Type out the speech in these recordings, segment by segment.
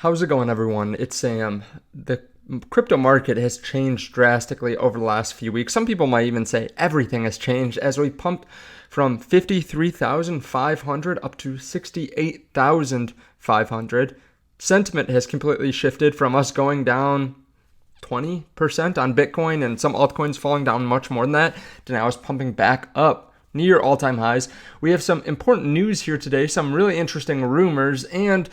How's it going, everyone? It's Sam. The crypto market has changed drastically over the last few weeks. Some people might even say everything has changed as we pumped from 53,500 up to 68,500. Sentiment has completely shifted from us going down 20% on Bitcoin and some altcoins falling down much more than that to now us pumping back up near all-time highs. We have some important news here today, some really interesting rumors, and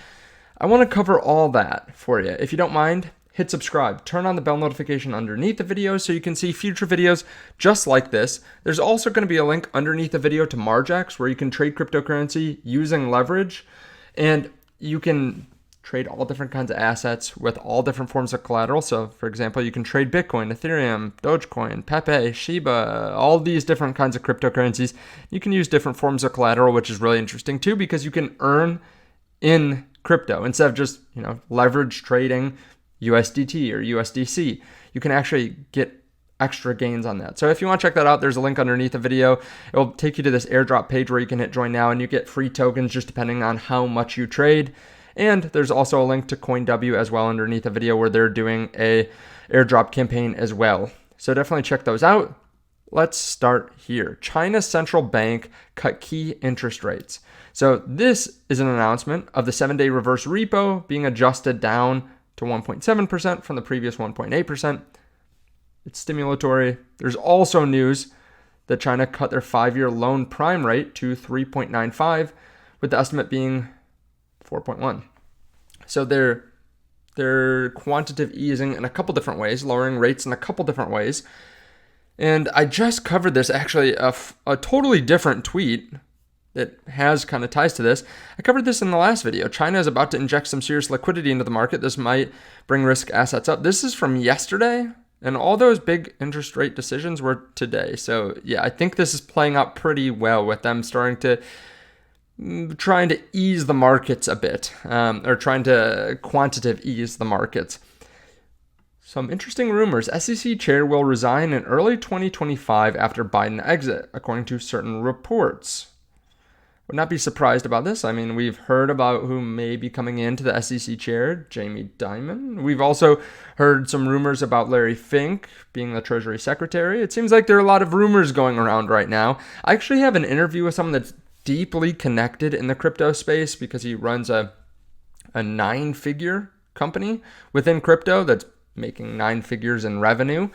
I want to cover all that for you. If you don't mind, hit subscribe. Turn on the bell notification underneath the video so you can see future videos just like this. There's also going to be a link underneath the video to Margex where you can trade cryptocurrency using leverage, and you can trade all different kinds of assets with all different forms of collateral. So, for example, you can trade Bitcoin, Ethereum, Dogecoin, Pepe, Shiba, all these different kinds of cryptocurrencies. You can use different forms of collateral, which is really interesting too because you can earn in crypto instead of just, leverage trading USDT or USDC. You can actually get extra gains on that. So if you want to check that out, there's a link underneath the video. It will take you to this airdrop page where you can hit join now and you get free tokens just depending on how much you trade. And there's also a link to CoinW as well underneath the video where they're doing a airdrop campaign as well. So definitely check those out. Let's start here. China's central bank cut key interest rates. So this is an announcement of the 7-day reverse repo being adjusted down to 1.7% from the previous 1.8%. It's stimulatory. There's also news that China cut their 5-year loan prime rate to 3.95, with the estimate being 4.1. So they're quantitative easing in a couple different ways, lowering rates in a couple different ways. And I just covered this, actually, a totally different tweet that has kind of ties to this. I covered this in the last video. China is about to inject some serious liquidity into the market. This might bring risk assets up. This is from yesterday, and all those big interest rate decisions were today. So yeah, I think this is playing out pretty well with them trying to ease the markets a bit, or trying to quantitative ease the markets. Some interesting rumors. SEC chair will resign in early 2025 after Biden exit, according to certain reports. Would not be surprised about this. I mean, we've heard about who may be coming into the SEC chair, Jamie Dimon. We've also heard some rumors about Larry Fink being the Treasury Secretary. It seems like there are a lot of rumors going around right now. I actually have an interview with someone that's deeply connected in the crypto space because he runs a 9-figure company within crypto that's making 9 figures in revenue.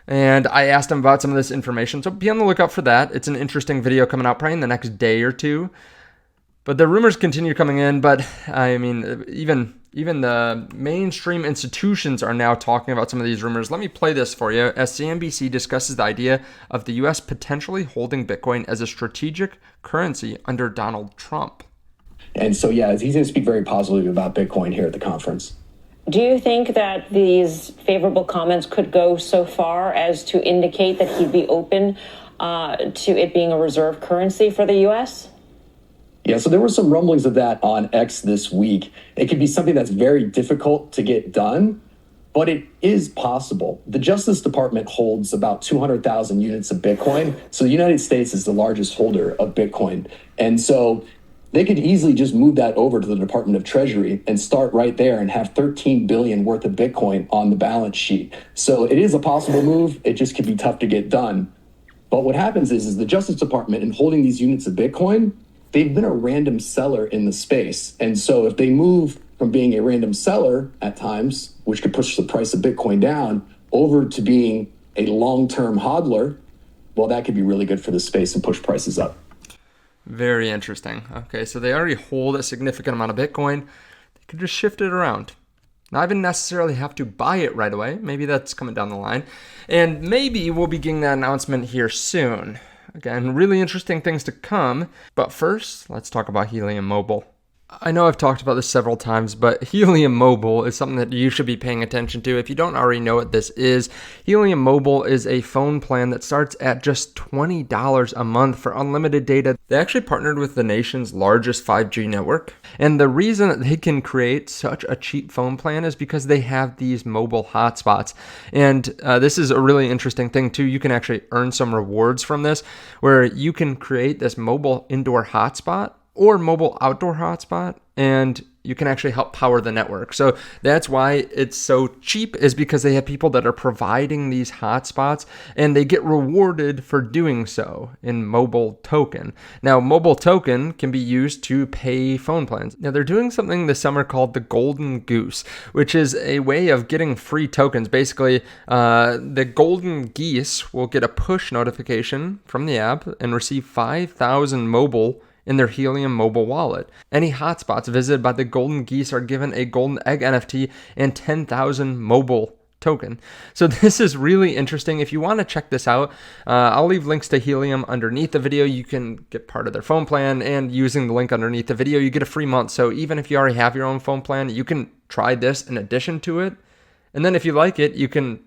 And I asked him about some of this information. So be on the lookout for that. It's an interesting video coming out probably in the next day or two. But the rumors continue coming in. But I mean, even the mainstream institutions are now talking about some of these rumors. Let me play this for you as CNBC discusses the idea of the U.S. potentially holding Bitcoin as a strategic currency under Donald Trump. And so, yeah, he's going to speak very positively about Bitcoin here at the conference. Do you think that these favorable comments could go so far as to indicate that he'd be open to it being a reserve currency for the U.S.? Yeah, so there were some rumblings of that on X this week. It could be something that's very difficult to get done, but it is possible. The Justice Department holds about 200,000 units of Bitcoin. So the United States is the largest holder of Bitcoin. And so they could easily just move that over to the Department of Treasury and start right there and have 13 billion worth of Bitcoin on the balance sheet. So it is a possible move. It just could be tough to get done. But what happens is the Justice Department, in holding these units of Bitcoin, they've been a random seller in the space. And so if they move from being a random seller at times, which could push the price of Bitcoin down, over to being a long-term hodler, well, that could be really good for the space and push prices up. Very interesting. Okay, so they already hold a significant amount of Bitcoin. They could just shift it around. Not even necessarily have to buy it right away. Maybe that's coming down the line. And maybe we'll be getting that announcement here soon. Again, really interesting things to come. But first, let's talk about Helium Mobile. I know I've talked about this several times, but Helium Mobile is something that you should be paying attention to. If you don't already know what this is, Helium Mobile is a phone plan that starts at just $20 a month for unlimited data. They actually partnered with the nation's largest 5G network. And the reason that they can create such a cheap phone plan is because they have these mobile hotspots. And this is a really interesting thing too. You can actually earn some rewards from this, where you can create this mobile indoor hotspot or mobile outdoor hotspot, and you can actually help power the network. So that's why it's so cheap, is because they have people that are providing these hotspots and they get rewarded for doing so in mobile token. Now, mobile token can be used to pay phone plans. Now, they're doing something this summer called the Golden Goose, which is a way of getting free tokens. Basically, the Golden Geese will get a push notification from the app and receive 5,000 mobile in their Helium mobile wallet. Any hotspots visited by the Golden Geese are given a Golden Egg NFT and 10,000 mobile token. So this is really interesting. If you want to check this out, I'll leave links to Helium underneath the video. You can get part of their phone plan, and using the link underneath the video, you get a free month. So even if you already have your own phone plan, you can try this in addition to it. And then if you like it, you can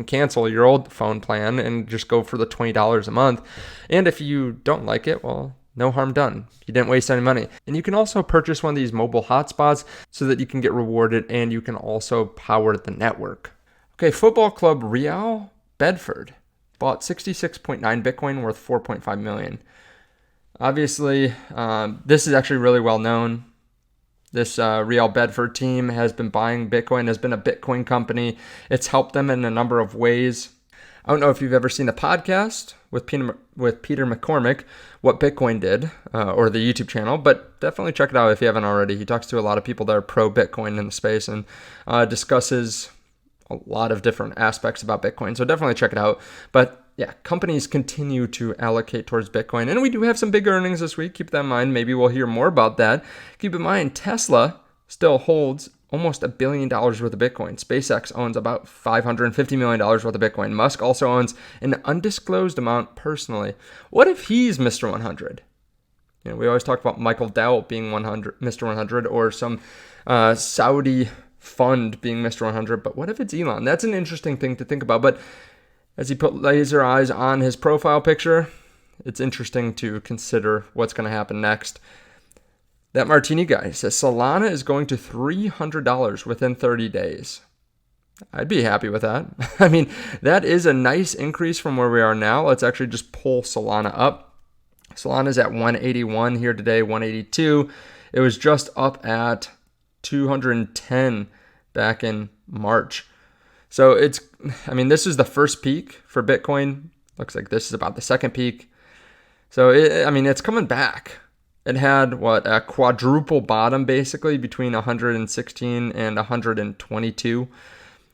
cancel your old phone plan and just go for the $20 a month. And if you don't like it, well, no harm done. You didn't waste any money. And you can also purchase one of these mobile hotspots so that you can get rewarded, and you can also power the network. Okay, football club Real Bedford bought 66.9 Bitcoin worth 4.5 million. Obviously, this is actually really well known. This Real Bedford team has been buying Bitcoin, has been a Bitcoin company. It's helped them in a number of ways. I don't know if you've ever seen the podcast with Peter McCormick, What Bitcoin Did, or the YouTube channel, but definitely check it out if you haven't already. He talks to a lot of people that are pro-Bitcoin in the space and discusses a lot of different aspects about Bitcoin. So definitely check it out. But yeah, companies continue to allocate towards Bitcoin. And we do have some big earnings this week. Keep that in mind. Maybe we'll hear more about that. Keep in mind, Tesla still holds almost $1 billion worth of Bitcoin. SpaceX owns about $550 million worth of Bitcoin. Musk also owns an undisclosed amount personally. What if he's Mr. 100? You know, we always talk about Michael Dell being Mr. 100, or some Saudi fund being Mr. 100. But what if it's Elon? That's an interesting thing to think about. But as he put laser eyes on his profile picture, it's interesting to consider what's going to happen next. That Martini guy says Solana is going to $300 within 30 days. I'd be happy with that. I mean, that is a nice increase from where we are now. Let's actually just pull Solana up. Solana is at 181 here today, 182. It was just up at 210 back in March. So this is the first peak for Bitcoin. Looks like this is about the second peak. So it's coming back. It had a quadruple bottom basically between 116 and 122.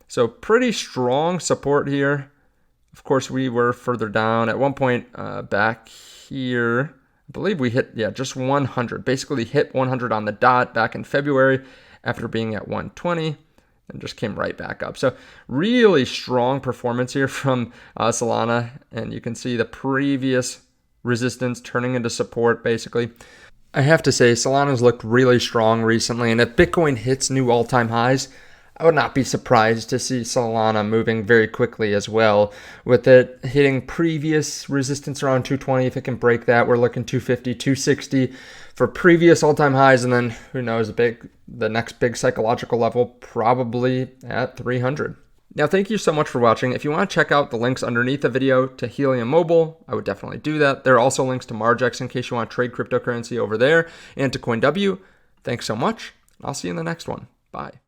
So pretty strong support here. Of course, we were further down at one point back here. I believe we hit just 100. Basically hit 100 on the dot back in February after being at 120. And just came right back up. So really strong performance here from Solana. And you can see the previous resistance turning into support basically. I have to say, Solana's looked really strong recently, and if Bitcoin hits new all-time highs, I would not be surprised to see Solana moving very quickly as well. With it hitting previous resistance around 220, if it can break that, we're looking 250, 260 for previous all-time highs, and then who knows, the next big psychological level probably at 300. Now, thank you so much for watching. If you want to check out the links underneath the video to Helium Mobile, I would definitely do that. There are also links to Margex in case you want to trade cryptocurrency over there, and to CoinW. Thanks so much. I'll see you in the next one. Bye.